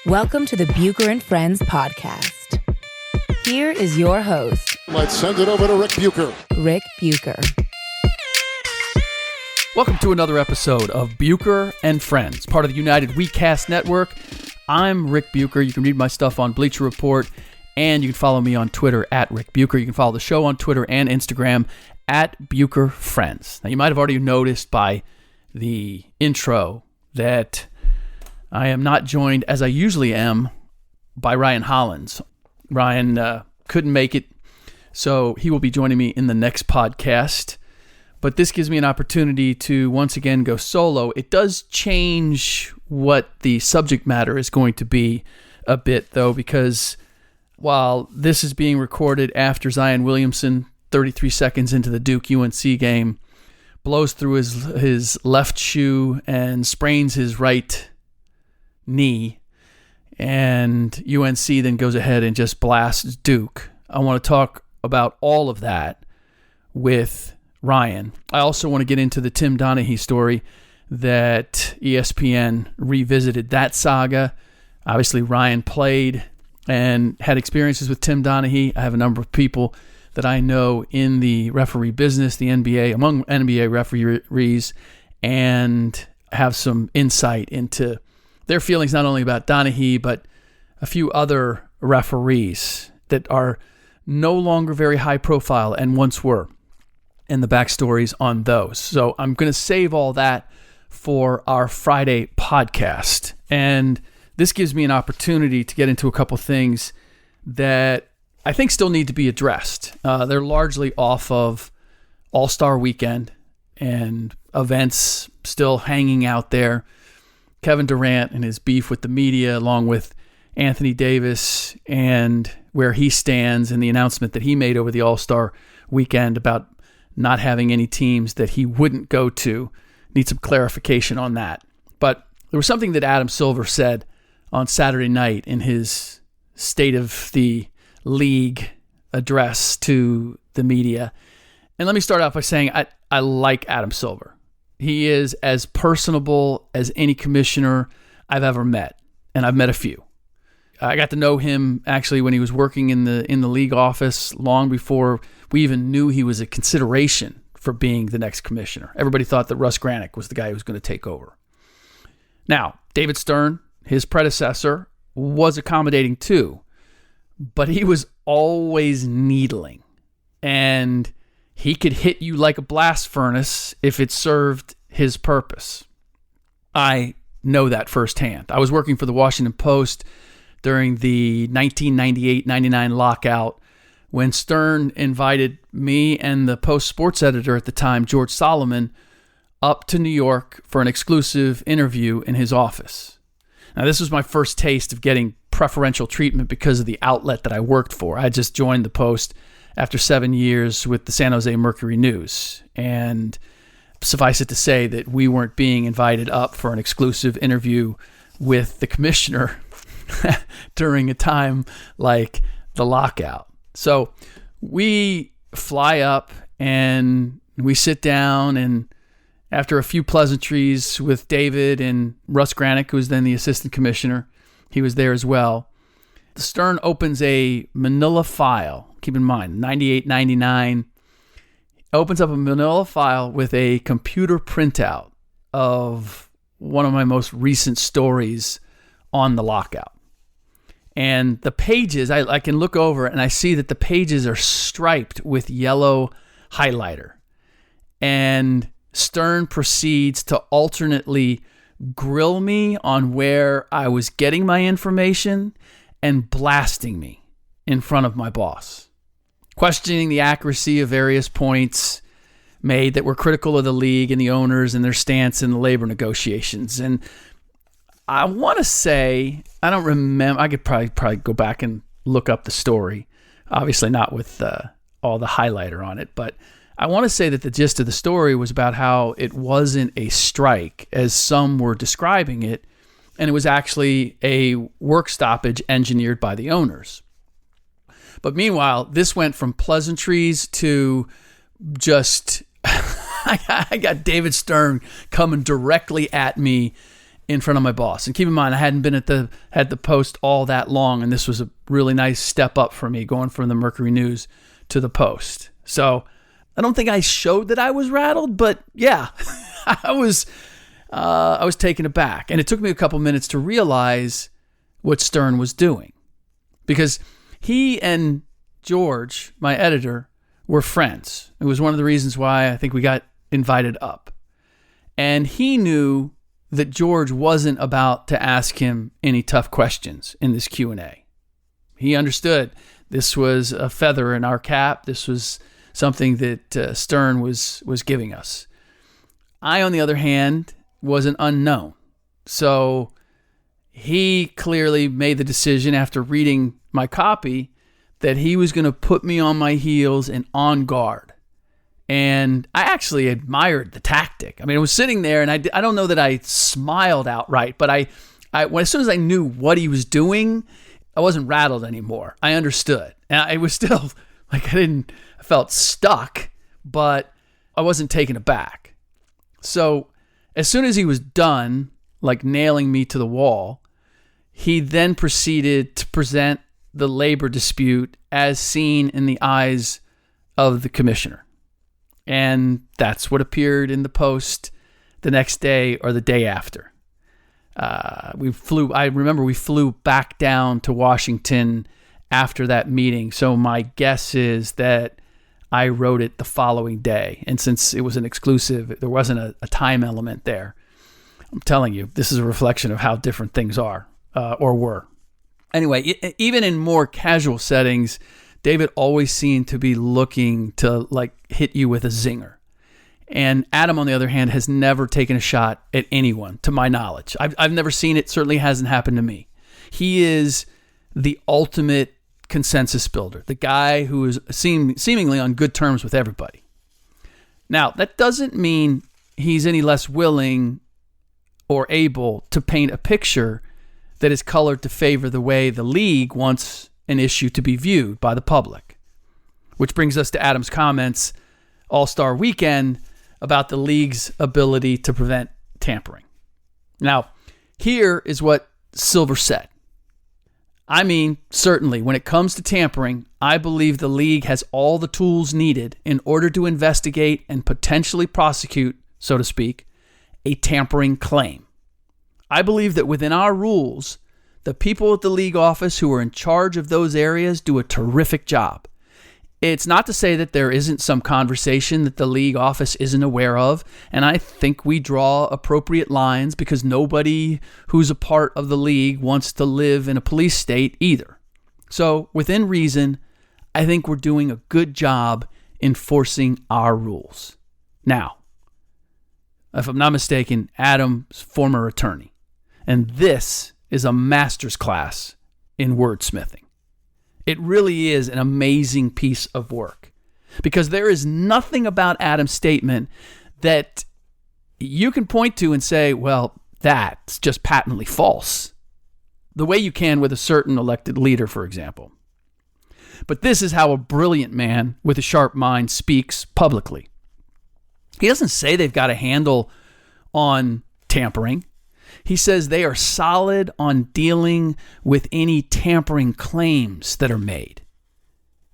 Welcome to the Bucher and Friends podcast. Here is your host. Let's send it over to Rick Bucher. Rick Bucher. Welcome to another episode of Bucher and Friends, part of the United WeCast Network. I'm Rick Bucher. You can read my stuff on Bleacher Report, and you can follow me on Twitter at Rick Bucher. You can follow the show on Twitter and Instagram at Bucher Friends. Now, you might have already noticed by the intro that I am not joined, as I usually am, by Ryan Hollins. Ryan couldn't make it, so he will be joining me in the next podcast. But this gives me an opportunity to once again go solo. It does change what the subject matter is going to be a bit, though, because while this is being recorded after Zion Williamson, 33 seconds into the Duke-UNC game, blows through his left shoe and sprains his right knee, and UNC then goes ahead and just blasts Duke. I want to talk about all of that with Ryan. I also want to get into the Tim Donaghy story that ESPN revisited that saga. Obviously, Ryan played and had experiences with Tim Donaghy. I have a number of people that I know in the referee business, the NBA, among NBA referees, and have some insight into their feelings not only about Donaghy, but a few other referees that are no longer very high profile and once were, and the backstories on those. So I'm going to save all that for our Friday podcast. And this gives me an opportunity to get into a couple things that I think still need to be addressed. They're largely off of All-Star Weekend and events still hanging out there. Kevin Durant and his beef with the media, along with Anthony Davis and where he stands and the announcement that he made over the All-Star Weekend about not having any teams that he wouldn't go to. Need some clarification on that. But there was something that Adam Silver said on Saturday night in his State of the League address to the media. And let me start off by saying I like Adam Silver. He is as personable as any commissioner I've ever met, and I've met a few. I got to know him actually when he was working in the league office long before we even knew he was a consideration for being the next commissioner. Everybody thought that Russ Granick was the guy who was going to take over. Now, David Stern, his predecessor, was accommodating too, but he was always needling, and he could hit you like a blast furnace if it served his purpose. I know that firsthand. I was working for the Washington Post during the 1998-99 lockout when Stern invited me and the Post sports editor at the time, George Solomon, up to New York for an exclusive interview in his office. Now, this was my first taste of getting preferential treatment because of the outlet that I worked for. I just joined the Post after 7 years with the San Jose Mercury News. And suffice it to say that we weren't being invited up for an exclusive interview with the commissioner during a time like the lockout. So we fly up and we sit down, and after a few pleasantries with David and Russ Granick, who was then the assistant commissioner, he was there as well. Stern opens a manila file. Keep in mind, 98-99, opens up a manila file with a computer printout of one of my most recent stories on the lockout. And the pages, I can look over and I see that the pages are striped with yellow highlighter. And Stern proceeds to alternately grill me on where I was getting my information and blasting me in front of my boss, questioning the accuracy of various points made that were critical of the league and the owners and their stance in the labor negotiations. And I want to say, I don't remember, I could probably go back and look up the story, obviously not with all the highlighter on it, but I want to say that the gist of the story was about how it wasn't a strike as some were describing it, and it was actually a work stoppage engineered by the owners. But meanwhile, this went from pleasantries to just, I got David Stern coming directly at me in front of my boss. And keep in mind, I hadn't been at the Post all that long, and this was a really nice step up for me, going from the Mercury News to the Post. So I don't think I showed that I was rattled, but yeah, I was taken aback. And it took me a couple minutes to realize what Stern was doing, because he and George, my editor, were friends. It was one of the reasons why I think we got invited up. And he knew that George wasn't about to ask him any tough questions in this Q&A. He understood this was a feather in our cap. This was something that Stern was giving us. I, on the other hand, was an unknown. So he clearly made the decision after reading my copy that he was going to put me on my heels and on guard. And I actually admired the tactic. I mean, I was sitting there, and I don't know that I smiled outright, but as soon as I knew what he was doing, I wasn't rattled anymore. I understood. And I was still, like, I felt stuck, but I wasn't taken aback. So as soon as he was done, like nailing me to the wall, he then proceeded to present the labor dispute as seen in the eyes of the commissioner. And that's what appeared in the Post the next day or the day after. I remember we flew back down to Washington after that meeting. So my guess is that I wrote it the following day. And since it was an exclusive, there wasn't a time element there. I'm telling you, this is a reflection of how different things are or were. Anyway, even in more casual settings, David always seemed to be looking to like hit you with a zinger. And Adam, on the other hand, has never taken a shot at anyone, to my knowledge. I've never seen it. Certainly hasn't happened to me. He is the ultimate consensus builder, the guy who is seemingly on good terms with everybody. Now, that doesn't mean he's any less willing or able to paint a picture that is colored to favor the way the league wants an issue to be viewed by the public. Which brings us to Adam's comments All-Star Weekend about the league's ability to prevent tampering. Now, here is what Silver said. I mean, certainly, when it comes to tampering, I believe the league has all the tools needed in order to investigate and potentially prosecute, so to speak, a tampering claim. I believe that within our rules, the people at the league office who are in charge of those areas do a terrific job. It's not to say that there isn't some conversation that the league office isn't aware of, and I think we draw appropriate lines because nobody who's a part of the league wants to live in a police state either. So, within reason, I think we're doing a good job enforcing our rules. Now, if I'm not mistaken, Adam's former attorney, and this is a master's class in wordsmithing. It really is an amazing piece of work because there is nothing about Adam's statement that you can point to and say, well, that's just patently false, the way you can with a certain elected leader, for example. But this is how a brilliant man with a sharp mind speaks publicly. He doesn't say they've got a handle on tampering. He says they are solid on dealing with any tampering claims that are made.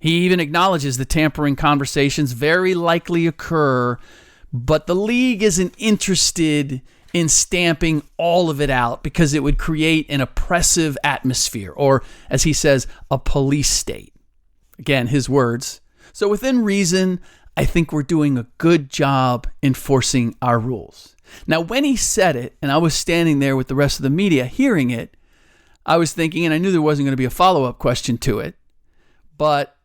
He even acknowledges the tampering conversations very likely occur, but the league isn't interested in stamping all of it out because it would create an oppressive atmosphere, or, as he says, a police state. Again, his words. So within reason, I think we're doing a good job enforcing our rules. Now, when he said it, and I was standing there with the rest of the media hearing it, I was thinking, and I knew there wasn't going to be a follow-up question to it, but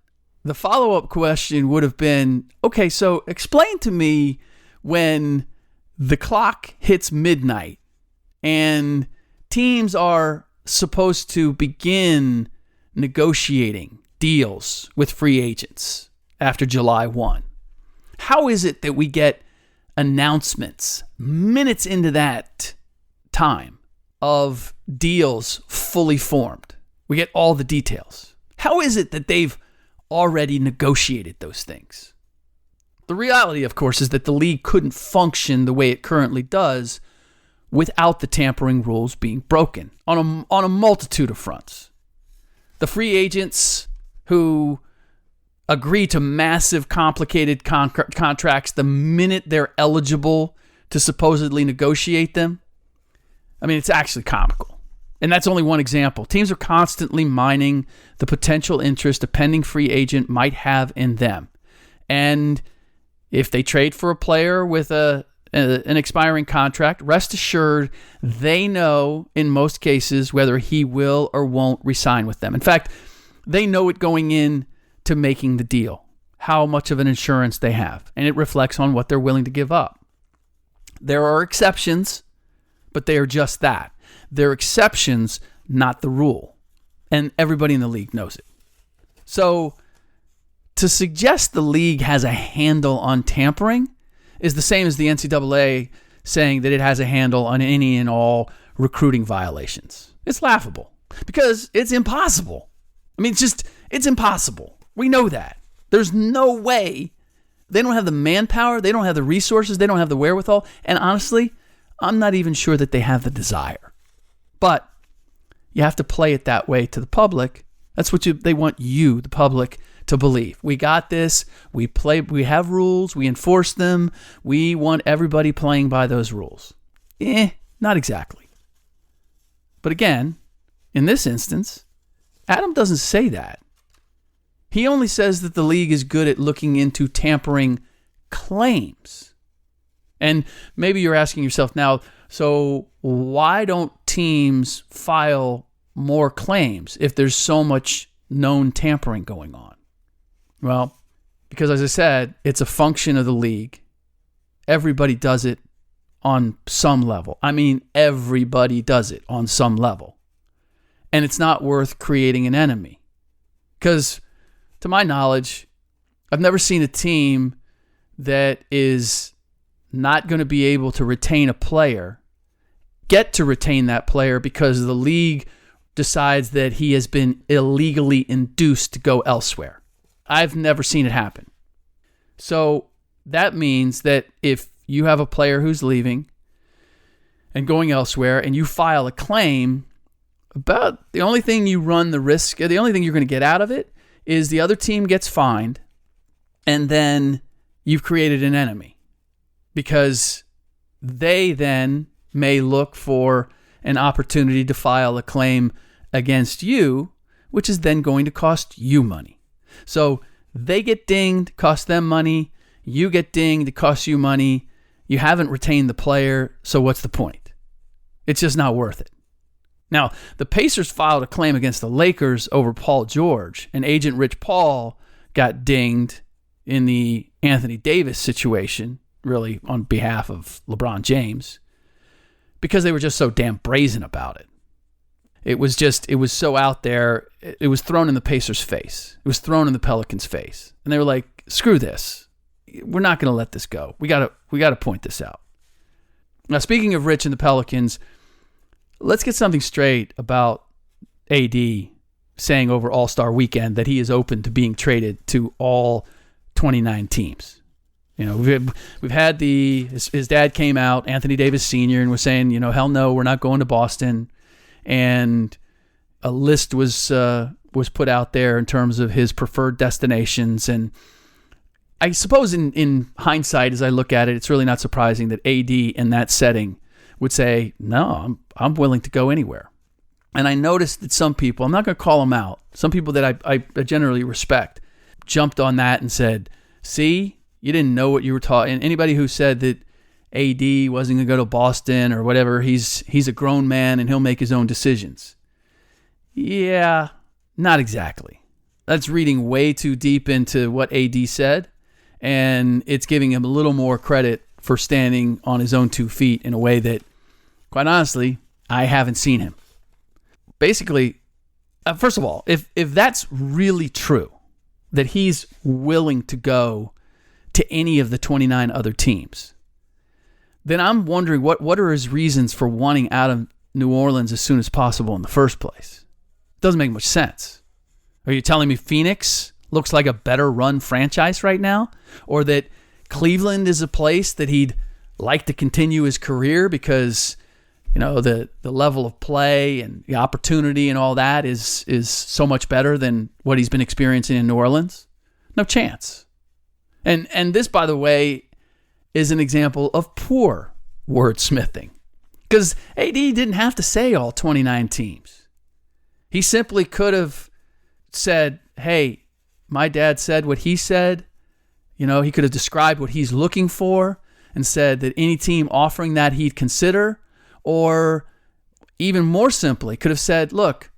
the follow-up question would have been, okay, so explain to me when the clock hits midnight and teams are supposed to begin negotiating deals with free agents after July 1. How is it that we get announcements minutes into that time of deals fully formed? We get all the details. How is it that they've already negotiated those things? The reality, of course, is that the league couldn't function the way it currently does without the tampering rules being broken on a multitude of fronts. The free agents who agree to massive, complicated contracts the minute they're eligible to supposedly negotiate them. I mean, it's actually comical. And that's only one example. Teams are constantly mining the potential interest a pending free agent might have in them. And if they trade for a player with an expiring contract, rest assured they know in most cases whether he will or won't re-sign with them. In fact, they know it going in to making the deal, how much of an insurance they have, and it reflects on what they're willing to give up. There are exceptions, but they are just that. They're exceptions, not the rule. And everybody in the league knows it. So to suggest the league has a handle on tampering is the same as the NCAA saying that it has a handle on any and all recruiting violations. It's laughable because it's impossible. I mean, it's impossible. We know that. There's no way. They don't have the manpower. They don't have the resources. They don't have the wherewithal. And honestly, I'm not even sure that they have the desire. But you have to play it that way to the public. That's what they want you, the public, to believe. We got this. We have rules. We enforce them. We want everybody playing by those rules. Not exactly. But again, in this instance, Adam doesn't say that. He only says that the league is good at looking into tampering claims. And maybe you're asking yourself now, so why don't teams file more claims if there's so much known tampering going on? Well, because as I said, it's a function of the league. Everybody does it on some level. I mean, everybody does it on some level. And it's not worth creating an enemy. Because to my knowledge, I've never seen a team that is not going to be able to retain a player get to retain that player because the league decides that he has been illegally induced to go elsewhere. I've never seen it happen. So that means that if you have a player who's leaving and going elsewhere and you file a claim, about the only thing you run the risk, the only thing you're going to get out of it is the other team gets fined and then you've created an enemy because they then may look for an opportunity to file a claim against you, which is then going to cost you money. So they get dinged, cost them money. You get dinged, it costs you money. You haven't retained the player, so what's the point? It's just not worth it. Now, the Pacers filed a claim against the Lakers over Paul George, and agent Rich Paul got dinged in the Anthony Davis situation, really on behalf of LeBron James, because they were just so damn brazen about it. It was so out there. It was thrown in the Pacers' face. It was thrown in the Pelicans' face. And they were like, screw this. We're not going to let this go. We got to point this out. Now, speaking of Rich and the Pelicans, let's get something straight about AD saying over All-Star Weekend that he is open to being traded to all 29 teams. You know, we've had his dad came out, Anthony Davis Sr., and was saying, hell no, we're not going to Boston. And a list was put out there in terms of his preferred destinations. And I suppose in hindsight, as I look at it, it's really not surprising that AD in that setting would say, no, I'm willing to go anywhere. And I noticed that some people, I'm not going to call them out, some people that I generally respect, jumped on that and said, see, you didn't know what you were talking. And anybody who said that AD wasn't going to go to Boston or whatever, he's a grown man and he'll make his own decisions. Yeah, not exactly. That's reading way too deep into what AD said, and it's giving him a little more credit for standing on his own 2 feet in a way that, quite honestly, I haven't seen him. Basically, first of all, if that's really true, that he's willing to go to any of the 29 other teams, then I'm wondering what are his reasons for wanting out of New Orleans as soon as possible in the first place? It doesn't make much sense. Are you telling me Phoenix looks like a better run franchise right now? Or that Cleveland is a place that he'd like to continue his career because the level of play and the opportunity and all that is so much better than what he's been experiencing in New Orleans? No chance. And this, by the way, is an example of poor wordsmithing. Because AD didn't have to say all 29 teams. He simply could have said, hey, my dad said what he said. He could have described what he's looking for and said that any team offering that he'd consider. Or even more simply, could have said, look,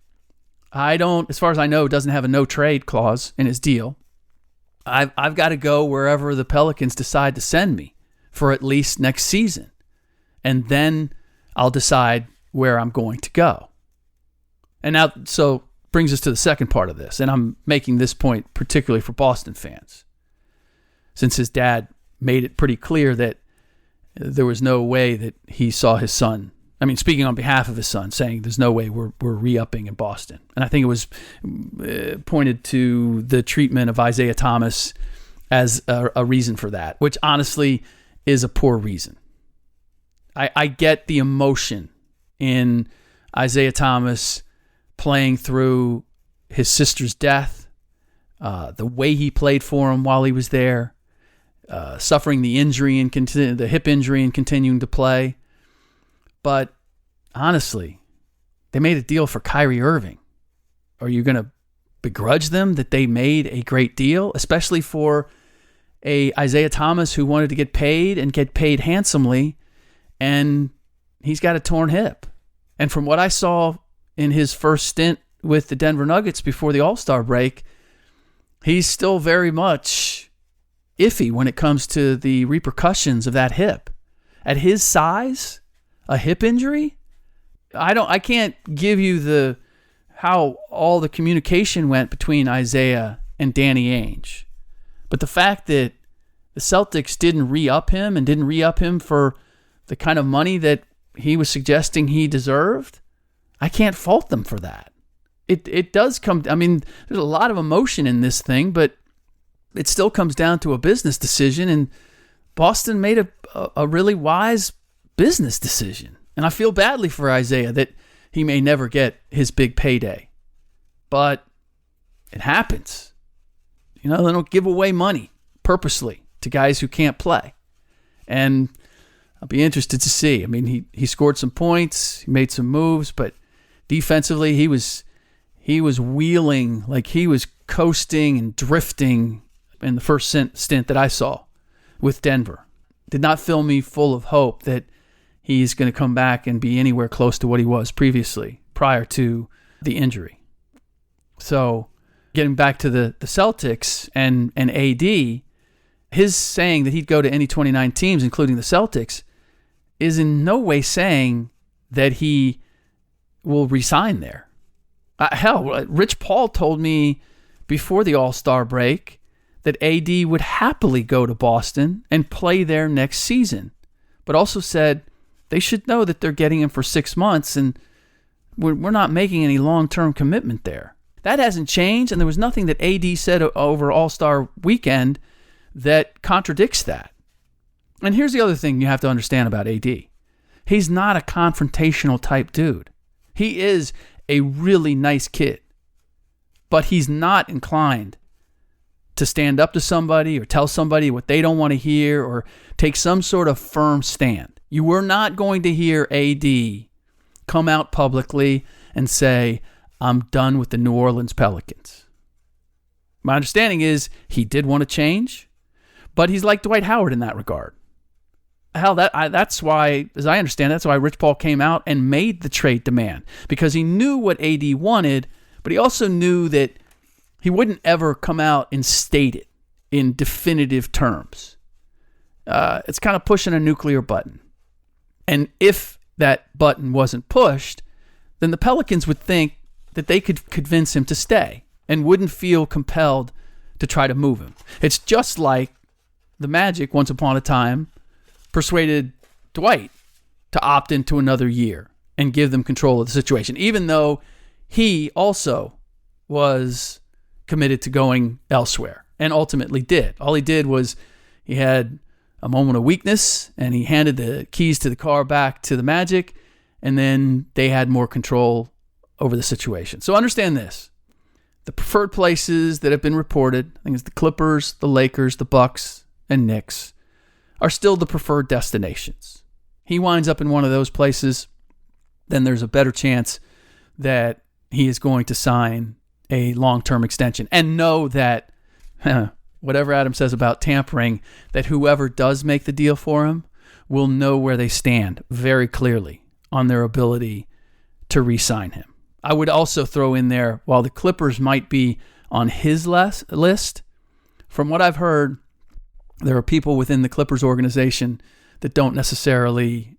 as far as I know, doesn't have a no trade clause in his deal. I've got to go wherever the Pelicans decide to send me for at least next season. And then I'll decide where I'm going to go. And now, so brings us to the second part of this. And I'm making this point particularly for Boston fans, since his dad made it pretty clear that there was no way that he saw his son. I mean, speaking on behalf of his son, saying there's no way we're re-upping in Boston. And I think it was pointed to the treatment of Isaiah Thomas as a reason for that, which honestly is a poor reason. I get the emotion in Isaiah Thomas playing through his sister's death, the way he played for him while he was there, suffering the injury and the hip injury and continuing to play. But honestly, they made a deal for Kyrie Irving. Are you going to begrudge them that they made a great deal, especially for a Isaiah Thomas who wanted to get paid and get paid handsomely, and he's got a torn hip? And from what I saw in his first stint with the Denver Nuggets before the All-Star break, he's still very much iffy when it comes to the repercussions of that hip. At his size, a hip injury? I can't give you how all the communication went between Isaiah and Danny Ainge. But the fact that the Celtics didn't re-up him and didn't re-up him for the kind of money that he was suggesting he deserved, I can't fault them for that. It does come, I mean, there's a lot of emotion in this thing, but it still comes down to a business decision, and Boston made a really wise business decision. And I feel badly for Isaiah that he may never get his big payday. But it happens. They don't give away money purposely to guys who can't play. And I'll be interested to see. I mean, he scored some points, he made some moves, but defensively he was wheeling, like he was coasting and drifting in the first stint that I saw with Denver. Did not fill me full of hope that he's going to come back and be anywhere close to what he was previously, prior to the injury. So getting back to the Celtics and AD, his saying that he'd go to any 29 teams, including the Celtics, is in no way saying that he will resign there. Hell, Rich Paul told me before the All-Star break that AD would happily go to Boston and play there next season, but also said they should know that they're getting him for 6 months and we're not making any long-term commitment there. That hasn't changed, and there was nothing that AD said over All-Star weekend that contradicts that. And here's the other thing you have to understand about AD. He's not a confrontational type dude. He is a really nice kid, but he's not inclined to stand up to somebody or tell somebody what they don't want to hear or take some sort of firm stand. You were not going to hear AD come out publicly and say, I'm done with the New Orleans Pelicans. My understanding is he did want to change, but he's like Dwight Howard in that regard. Hell, that's why, as I understand, that's why Rich Paul came out and made the trade demand, because he knew what AD wanted, but he also knew that he wouldn't ever come out and state it in definitive terms. It's kind of pushing a nuclear button. And if that button wasn't pushed, then the Pelicans would think that they could convince him to stay and wouldn't feel compelled to try to move him. It's just like the Magic, once upon a time, persuaded Dwight to opt into another year and give them control of the situation, even though he also was committed to going elsewhere and ultimately did. All he did was he had a moment of weakness and he handed the keys to the car back to the Magic, and then they had more control over the situation. So understand this. The preferred places that have been reported, I think it's the Clippers, the Lakers, the Bucks, and Knicks, are still the preferred destinations. He winds up in one of those places, then there's a better chance that he is going to sign a long-term extension. And know that, whatever Adam says about tampering, that whoever does make the deal for him will know where they stand very clearly on their ability to re-sign him. I would also throw in there, while the Clippers might be on his list, from what I've heard, there are people within the Clippers organization that don't necessarily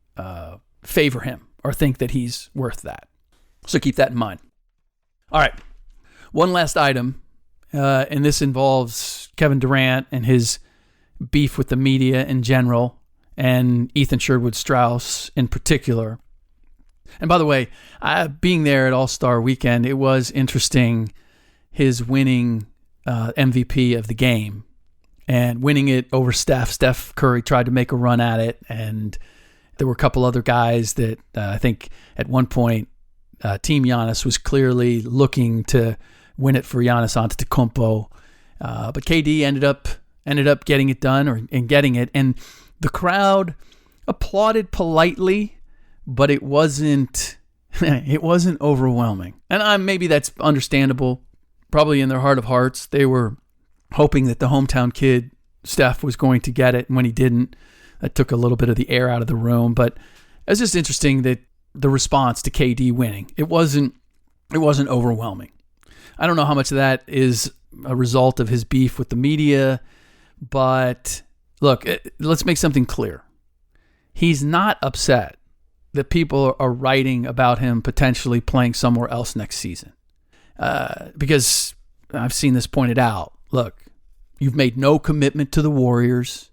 favor him or think that he's worth that. So keep that in mind. All right. One last item, and this involves Kevin Durant and his beef with the media in general, and Ethan Sherwood-Strauss in particular. And by the way, being there at All-Star Weekend, it was interesting, his winning MVP of the game and winning it over Steph. Steph Curry tried to make a run at it, and there were a couple other guys that I think at one point Team Giannis was clearly looking to win it for Giannis Antetokounmpo. But KD ended up getting it done and getting it. And the crowd applauded politely, but it wasn't overwhelming. And maybe that's understandable. Probably in their heart of hearts, they were hoping that the hometown kid, Steph, was going to get it. And when he didn't, that took a little bit of the air out of the room. But it's just interesting that the response to KD winning, it wasn't overwhelming. I don't know how much of that is a result of his beef with the media, but look, let's make something clear. He's not upset that people are writing about him potentially playing somewhere else next season. Because I've seen this pointed out. Look, you've made no commitment to the Warriors.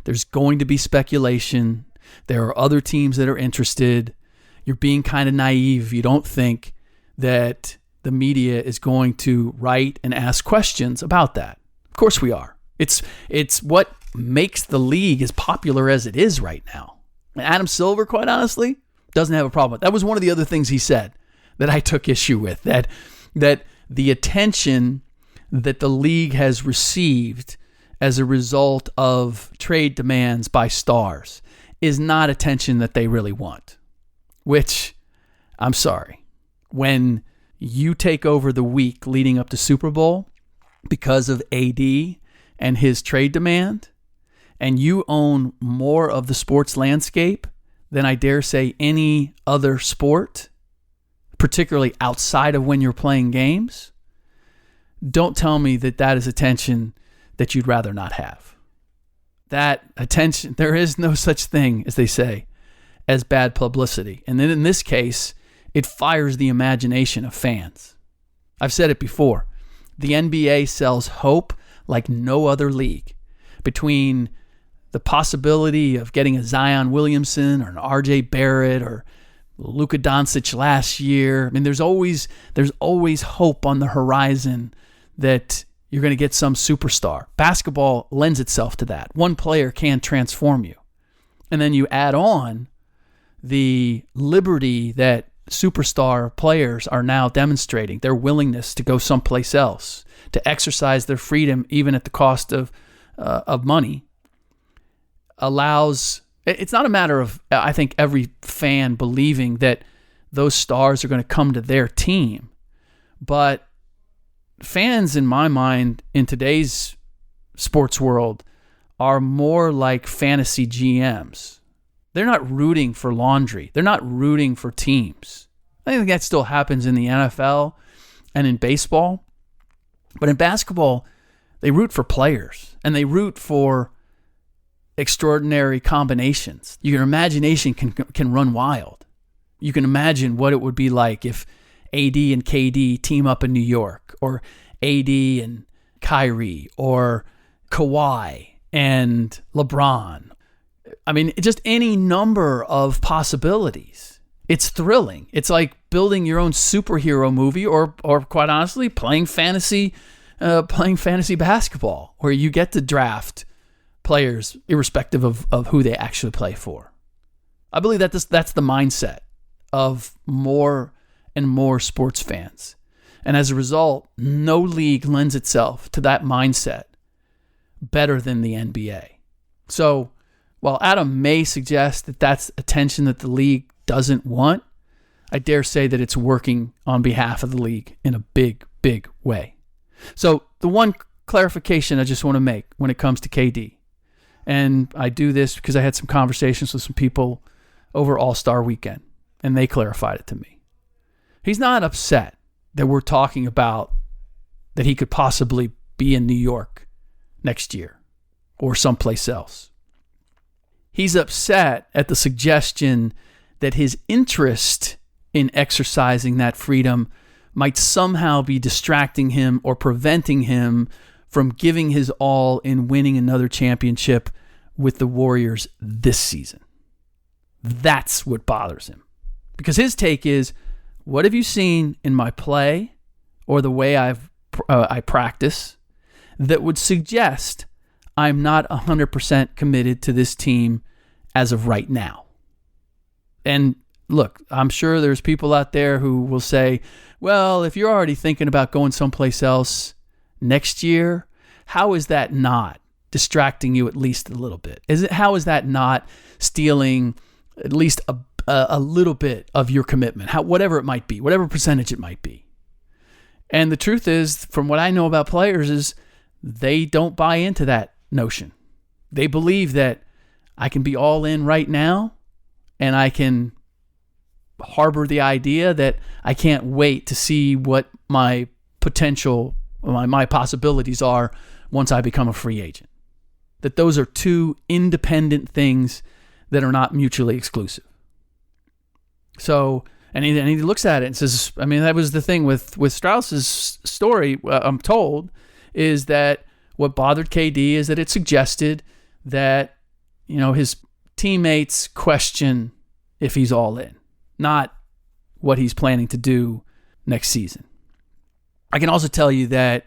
There's going to be speculation. There are other teams that are interested. You're being kind of naive. You don't think that the media is going to write and ask questions about that. Of course we are. It's what makes the league as popular as it is right now. And Adam Silver, quite honestly, doesn't have a problem with that. That was one of the other things he said that I took issue with, that the attention that the league has received as a result of trade demands by stars is not attention that they really want. Which, I'm sorry, when you take over the week leading up to Super Bowl because of AD and his trade demand, and you own more of the sports landscape than I dare say any other sport, particularly outside of when you're playing games, don't tell me that that is attention that you'd rather not have. That attention, there is no such thing, as they say, as bad publicity. And then in this case, it fires the imagination of fans. I've said it before. The NBA sells hope like no other league. Between the possibility of getting a Zion Williamson or an RJ Barrett or Luka Doncic last year. I mean, there's always hope on the horizon that you're going to get some superstar. Basketball lends itself to that. One player can transform you. And then you add on the liberty that superstar players are now demonstrating, their willingness to go someplace else, to exercise their freedom even at the cost of money, allows. It's not a matter of, I think, every fan believing that those stars are going to come to their team, but fans, in my mind, in today's sports world, are more like fantasy GMs. They're not rooting for laundry. They're not rooting for teams. I think that still happens in the NFL and in baseball. But in basketball, they root for players and they root for extraordinary combinations. Your imagination can run wild. You can imagine what it would be like if AD and KD team up in New York, or AD and Kyrie, or Kawhi and LeBron. I mean, just any number of possibilities. It's thrilling. It's like building your own superhero movie, or quite honestly, playing fantasy basketball, where you get to draft players irrespective of who they actually play for. I believe that that's the mindset of more and more sports fans. And as a result, no league lends itself to that mindset better than the NBA. So while Adam may suggest that that's attention that the league doesn't want, I dare say that it's working on behalf of the league in a big, big way. So the one clarification I just want to make when it comes to KD, and I do this because I had some conversations with some people over All-Star Weekend, and they clarified it to me. He's not upset that we're talking about that he could possibly be in New York next year or someplace else. He's upset at the suggestion that his interest in exercising that freedom might somehow be distracting him or preventing him from giving his all in winning another championship with the Warriors this season. That's what bothers him. Because his take is, what have you seen in my play or the way I practice that would suggest I'm not 100% committed to this team as of right now? And look, I'm sure there's people out there who will say, well, if you're already thinking about going someplace else next year, how is that not distracting you at least a little bit? How is that not stealing at least a little bit of your commitment, whatever it might be, whatever percentage it might be? And the truth is, from what I know about players, is they don't buy into that notion. They believe that I can be all in right now, and I can harbor the idea that I can't wait to see what my potential, my possibilities are once I become a free agent. That those are two independent things that are not mutually exclusive. So, and he looks at it and says, I mean, that was the thing with Strauss's story, I'm told, is that what bothered KD is that it suggested that, his teammates question if he's all in, not what he's planning to do next season. I can also tell you that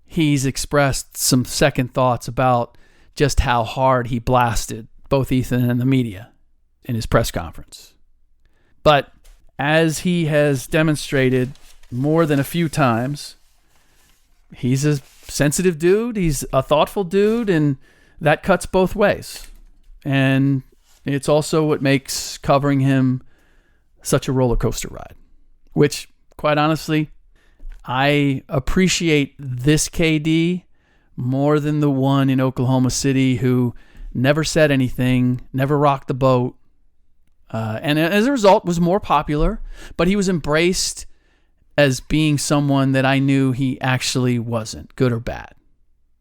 he's expressed some second thoughts about just how hard he blasted both Ethan and the media in his press conference. But as he has demonstrated more than a few times, he's a sensitive dude, he's a thoughtful dude, and that cuts both ways. And it's also what makes covering him such a roller coaster ride, which, quite honestly, I appreciate this KD more than the one in Oklahoma City who never said anything, never rocked the boat, and as a result was more popular, but he was embraced as being someone that I knew he actually wasn't, good or bad.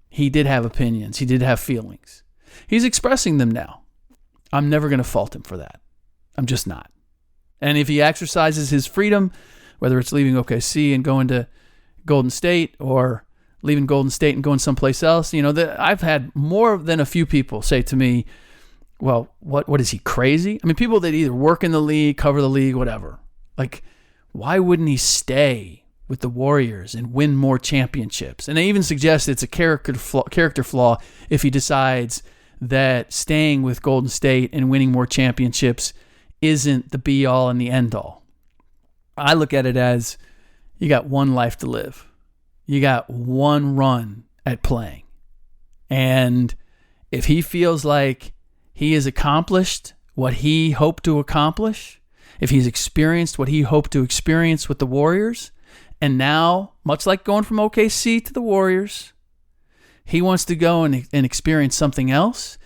He did have opinions. He did have feelings. He's expressing them now. I'm never going to fault him for that. I'm just not. And if he exercises his freedom, whether it's leaving OKC and going to Golden State or leaving Golden State and going someplace else, I've had more than a few people say to me, well, what is he, crazy? I mean, people that either work in the league, cover the league, whatever. Like, why wouldn't he stay with the Warriors and win more championships? And they even suggest it's a character flaw if he decides that staying with Golden State and winning more championships isn't the be-all and the end-all. I look at it as you got one life to live. You got one run at playing. And if he feels like he has accomplished what he hoped to accomplish, if he's experienced what he hoped to experience with the Warriors, and now, much like going from OKC to the Warriors, he wants to go and experience something else,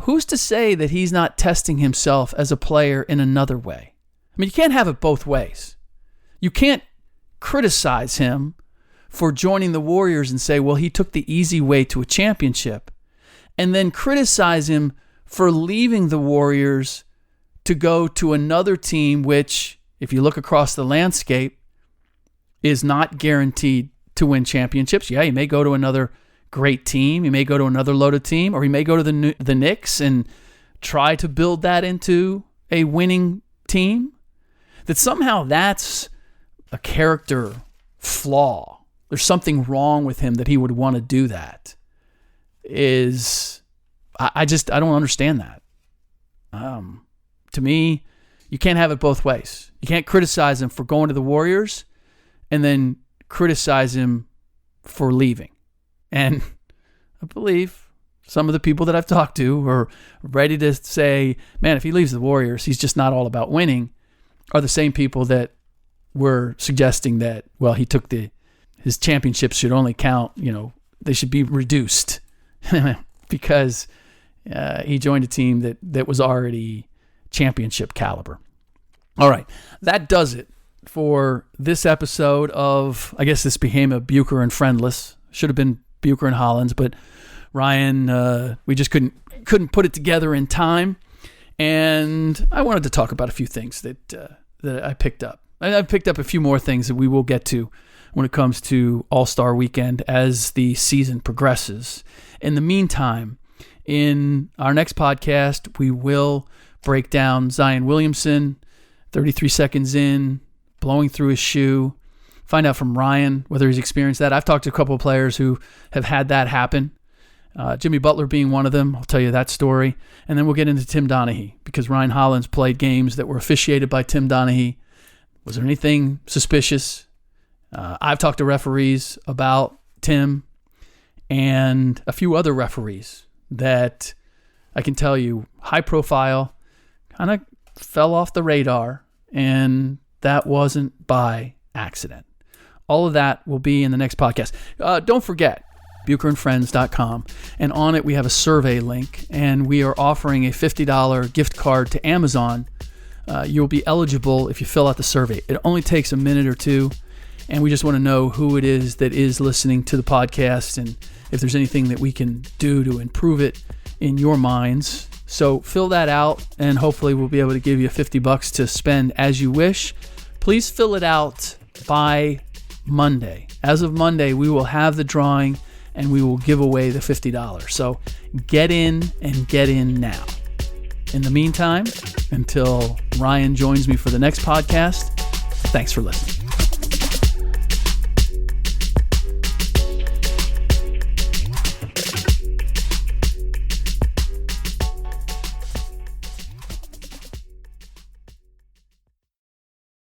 who's to say that he's not testing himself as a player in another way? I mean, you can't have it both ways. You can't criticize him for joining the Warriors and say, well, he took the easy way to a championship, and then criticize him for leaving the Warriors to go to another team which, if you look across the landscape, is not guaranteed to win championships. Yeah, he may go to another great team. He may go to another loaded team, or he may go to the Knicks and try to build that into a winning team. That somehow that's a character flaw. There's something wrong with him that he would want to do that. I don't understand that. To me, You can't have it both ways. You can't criticize him for going to the Warriors and then criticize him for leaving. And I believe some of the people that I've talked to are ready to say, man, if he leaves the Warriors, he's just not all about winning, are the same people that were suggesting that, well, he took his championships should only count, they should be reduced because he joined a team that was already championship caliber. All right, that does it for this episode of, I guess this became a Bucher and Friendless. Should have been Bucher and Hollins, but Ryan, we just couldn't put it together in time. And I wanted to talk about a few things that I picked up. I've picked up a few more things that we will get to when it comes to All-Star Weekend as the season progresses. In the meantime, in our next podcast, we will break down Zion Williamson, 33 seconds in, blowing through his shoe, find out from Ryan whether he's experienced that. I've talked to a couple of players who have had that happen. Jimmy Butler being one of them. I'll tell you that story. And then we'll get into Tim Donaghy because Ryan Hollins played games that were officiated by Tim Donaghy. Was there anything suspicious? I've talked to referees about Tim and a few other referees that I can tell you, high profile, kind of fell off the radar, and that wasn't by accident. All of that will be in the next podcast. Don't forget, BucherandFriends.com, and on it we have a survey link, and we are offering a $50 gift card to Amazon. You'll be eligible if you fill out the survey. It only takes a minute or two, and we just want to know who it is that is listening to the podcast and if there's anything that we can do to improve it in your minds. So fill that out, and hopefully we'll be able to give you $50 to spend as you wish. Please fill it out by Monday. As of Monday, we will have the drawing, and we will give away the $50. So get in and get in now. In the meantime, until Ryan joins me for the next podcast, thanks for listening.